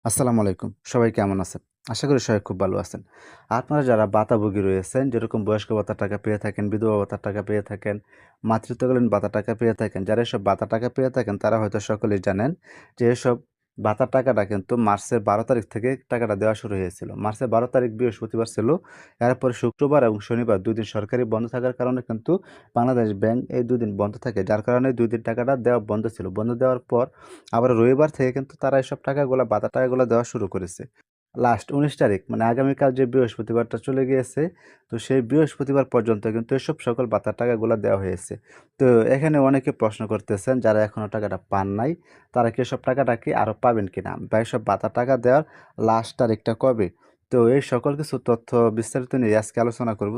আসসালামু আলাইকুম। সবাই কেমন আছেন? আশা করি সবাই খুব ভালো আছেন। আপনারা যারা ভাতাভোগী রয়েছেন, যেরকম বয়স্ক ভাতার টাকা পেয়ে থাকেন, বিধবা ভাতার টাকা পেয়ে থাকেন, মাতৃত্বকালীন ভাতার টাকা পেয়ে থাকেন, যারা এসব ভাতার টাকা পেয়ে থাকেন তারা হয়তো সকলেই জানেন যে এসব ভাতার টাকাটা কিন্তু মার্চের ১২ তারিখ থেকে টাকাটা দেওয়া শুরু হয়েছিল। মার্চের ১২ তারিখ বৃহস্পতিবার ছিল। এরপরে শুক্রবার এবং শনিবার ২ দিন সরকারি বন্ধ থাকার কারণে কিন্তু বাংলাদেশ ব্যাংক এই ২ দিন বন্ধ থাকে। যার কারণে ২ দিন টাকাটা দেওয়া বন্ধ ছিল। বন্ধ দেওয়ার পর আবার রবিবার থেকে কিন্তু তারা এসব টাকাগুলা ভাতার টাকাগুলা দেওয়া শুরু করেছে। লাস্ট ১৯ তারিখ মানে আগামীকাল যে বৃহস্পতিবারটা চলে গিয়েছে, তো সেই বৃহস্পতিবার পর্যন্ত কিন্তু এসব সকল ভাতার টাকাগুলা দেওয়া হয়েছে। তো এখানে অনেকে প্রশ্ন করতেছেন যারা এখনো টাকাটা পান নাই, তারা কি এসব টাকাটা কি আরো পাবেন কিনা? বা এসব ভাতার টাকা দেওয়ার লাস্ট তারিখটা কবে? তো এই সকল কিছু তথ্য বিস্তারিত নিয়ে আজকে আলোচনা করব।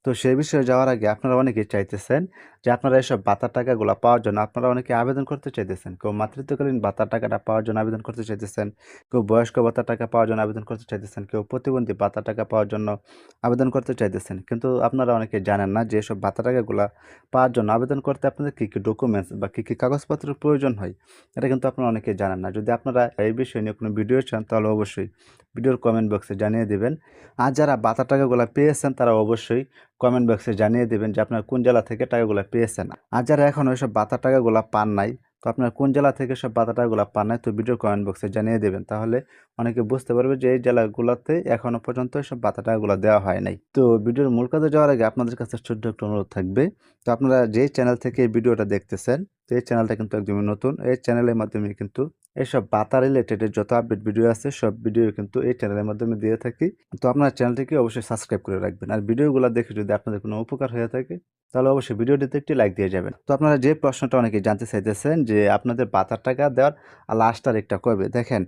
তো সেই বিষয়ে যাওয়ার আগে আপনারা অনেকেই চাইতেছেন যে আপনারা এসব ভাতার টাকাগুলা পাওয়ার জন্য আপনারা অনেকে আবেদন করতে চাইতেছেন। কেউ মাতৃত্বকালীন ভাতার টাকাটা পাওয়ার জন্য আবেদন করতে চাইতেছেন, কেউ বয়স্ক ভাতার টাকা পাওয়ার জন্য আবেদন করতে চাইতেছেন, কেউ প্রতিবন্ধী ভাতার টাকা পাওয়ার জন্য আবেদন করতে চাইতেছেন। কিন্তু আপনারা অনেকে জানেন না যে এসব ভাতার টাকাগুলা পাওয়ার জন্য আবেদন করতে আপনাদের কী ডকুমেন্টস বা কী কাগজপত্রের প্রয়োজন হয়, এটা কিন্তু আপনারা অনেকেই জানেন না। যদি আপনারা এই বিষয় নিয়ে কোনো ভিডিও চান তাহলে অবশ্যই ভিডিওর কমেন্ট বক্সে জানিয়ে দিবেন। আর যারা ভাতার টাকাগুলা পেয়েছেন তারা অবশ্যই কমেন্ট বক্সে জানিয়ে দিবেন যে আপনারা কোন জেলা থেকে টাকাগুলা পেয়েছেন। আর যারা এখনো এসব ভাতার টাকাগুলা পান নাই, তো আপনারা কোন জেলা থেকে সব ভাতার টাকাগুলা পান নাই, তো ভিডিওর কমেন্ট বক্সে জানিয়ে দেবেন। তাহলে অনেকে বুঝতে পারবে যে এই জেলাগুলাতে এখনো পর্যন্ত এসব ভাতার টাকাগুলা দেওয়া হয় নাই। তো ভিডিওর মূল কাজে যাওয়ার আগে আপনাদের কাছে ছোট্ট একটা অনুরোধ থাকবে। তো আপনারা যেই চ্যানেল থেকে এই ভিডিওটা দেখতেছেন, তো এই চ্যানেলটা কিন্তু একদমই নতুন। এই চ্যানেলের মাধ্যমে কিন্তু এসব ভাতা রিলেটেড যত আপডেট ভিডিও আছে সব ভিডিও কিন্তু এই চ্যানেলের মাধ্যমে দিয়ে থাকি। তো আপনার চ্যানেলটিকে অবশ্যই সাবস্ক্রাইব করে রাখবেন। আর ভিডিওগুলো দেখে যদি আপনাদের কোনো উপকার হয়ে থাকে তাহলে অবশ্যই ভিডিওটিতে একটি লাইক দিয়ে যাবেন। তো আপনারা যে প্রশ্নটা অনেকেই জানতে চাইতেছেন যে আপনাদের ভাতার টাকা দেওয়ার লাস্ট তারিখটা কবে? দেখেন,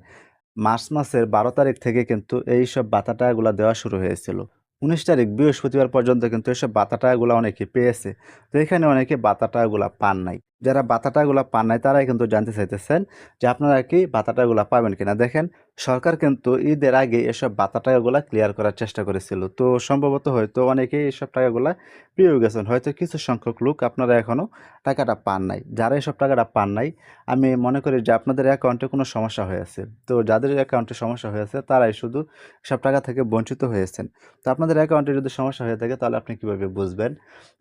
মার্চ মাসের ১২ তারিখ থেকে কিন্তু এইসব ভাতা টাকাগুলা দেওয়া শুরু হয়েছিল। ১৯ তারিখ বৃহস্পতিবার পর্যন্ত কিন্তু এসব ভাতা টাকাগুলা অনেকে পেয়েছে। তো এখানে অনেকে ভাতা টাকাগুলা পান নাই। যারা ভাতা টাকাগুলা পান নাই তারাই কিন্তু জানতে চাইতেছেন যে আপনারা কি ভাতা টাকাগুলা পাবেন কিনা? দেখেন, সরকার কিন্তু ঈদের আগে এসব ভাতা টাকাগুলা ক্লিয়ার করার চেষ্টা করেছিল। তো সম্ভবত হয়তো অনেকেই এসব টাকাগুলা পেয়েও গেছেন। হয়তো কিছু সংখ্যক লোক আপনারা এখনো টাকাটা পান নাই। যারা এসব টাকাটা পান নাই, আমি মনে করি যে আপনাদের অ্যাকাউন্টে কোনো সমস্যা হয়েছে। তো যাদের অ্যাকাউন্টে সমস্যা হয়েছে তারাই শুধু সব টাকা থেকে বঞ্চিত হয়েছেন। তো আপনাদের অ্যাকাউন্টে যদি সমস্যা হয়ে থাকে তাহলে আপনি কিভাবে বুঝবেন?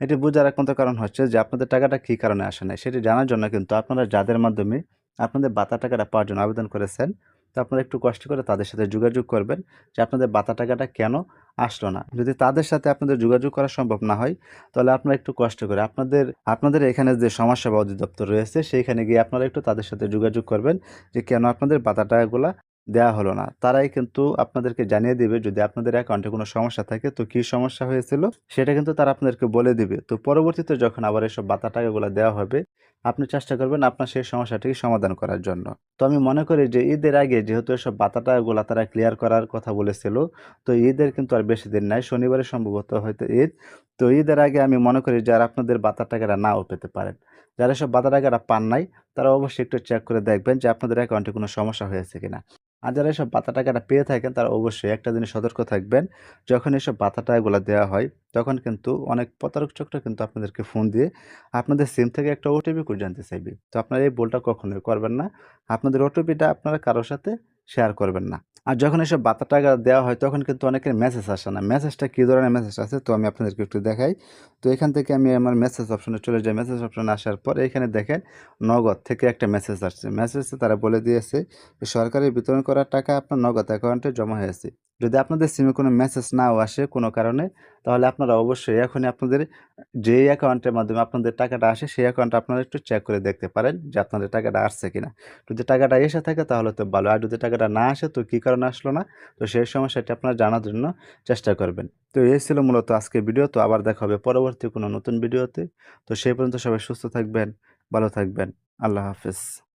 এটি বোঝার একমাত্র কারণ হচ্ছে যে আপনাদের টাকাটা কী কারণে আসে নাই সেটি জানার জন্য কিন্তু আপনারা যাদের মাধ্যমে আপনাদের ভাতা টাকাটা পাওয়ার জন্য আবেদন করেছেন, তো আপনারা একটু কষ্ট করে তাদের সাথে যোগাযোগ করবেন যে আপনাদের ভাতা টাকাটা কেন আসলো না। যদি তাদের সাথে আপনাদের যোগাযোগ করা সম্ভব না হয় তাহলে আপনারা একটু কষ্ট করে আপনাদের এখানে যে সমাজসেবা অধিদপ্তর রয়েছে সেইখানে গিয়ে আপনারা একটু তাদের সাথে যোগাযোগ করবেন যে কেন আপনাদের ভাতা টাকাগুলা দেওয়া হলো না। তারাই কিন্তু আপনাদেরকে জানিয়ে দিবে যদি আপনাদের অ্যাকাউন্টে কোনো সমস্যা থাকে, তো কী সমস্যা হয়েছিল সেটা কিন্তু তারা আপনাদেরকে বলে দিবে। তো পরবর্তীতে যখন আবার এসব ভাতা টাকাগুলা দেওয়া হবে, আপনি চেষ্টা করবেন আপনার সেই সমস্যাটিকে সমাধান করার জন্য। তো আমি মনে করি যে ঈদের আগে যেহেতু এসব ভাতা টাকাগুলা তারা ক্লিয়ার করার কথা বলেছিল, তো ঈদের কিন্তু আর বেশি দিন নাই। শনিবারে সম্ভবত হয়তো ঈদ। তো ঈদের আগে আমি মনে করি যারা আপনাদের ভাতার টাকাটা নাও পেতে পারেন। যারা এসব ভাতা টাকাটা পান নাই, তারা অবশ্যই একটু চেক করে দেখবেন যে আপনাদের অ্যাকাউন্টে কোনো সমস্যা হয়েছে কিনা। আর যারা এসব ভাতা টাকাটা পেয়ে থাকেন তারা অবশ্যই একটা জিনিস সতর্ক থাকবেন, যখন এসব ভাতা টাকাগুলা দেওয়া হয় তখন কিন্তু অনেক প্রতারক চক্র কিন্তু আপনাদেরকে ফোন দিয়ে আপনাদের সিম থেকে একটা ওটিপি কোড জানতে চাইবে। তো আপনারা এই ভুলটা কখনোই করবেন না। আপনাদের ওটিপিটা আপনারা কারো সাথে শেয়ার করবেন না। আর যখন এসব ভাতা টাকা দেওয়া হয় তখন কিন্তু অনেকের মেসেজ আসে না। মেসেজটা কী ধরনের মেসেজ আসে তো আমি আপনাদেরকে একটু দেখাই। তো এখান থেকে আমি আমার মেসেজ অপশনে চলে যাই। মেসেজ অপশনে আসার পর এখানে দেখেন নগদ থেকে একটা মেসেজ আসছে। মেসেজে তারা বলে দিয়েছে যে সরকারের বিতরণ করা টাকা আপনার নগদ অ্যাকাউন্টে জমা হয়েছে। যদি আপনাদের সিমে কোনো মেসেজ নাও আসে কোনো কারণে, তাহলে আপনারা অবশ্যই এখনই আপনাদের যেই অ্যাকাউন্টের মাধ্যমে আপনাদের টাকাটা আসে সেই অ্যাকাউন্টটা আপনারা একটু চেক করে দেখতে পারেন যে আপনাদের টাকাটা আসছে কিনা। যদি টাকাটা এসে থাকে তাহলে তো ভালো। আর যদি টাকাটা না আসে তো কী কারণে আসলো না, তো সেই সমস্যাটি আপনারা জানার জন্য চেষ্টা করবেন। তো এই ছিল মূলত আজকের ভিডিও। তো আবার দেখা হবে পরবর্তী কোনো নতুন ভিডিওতে। তো সেই পর্যন্ত সবাই সুস্থ থাকবেন, ভালো থাকবেন। আল্লাহ হাফেজ।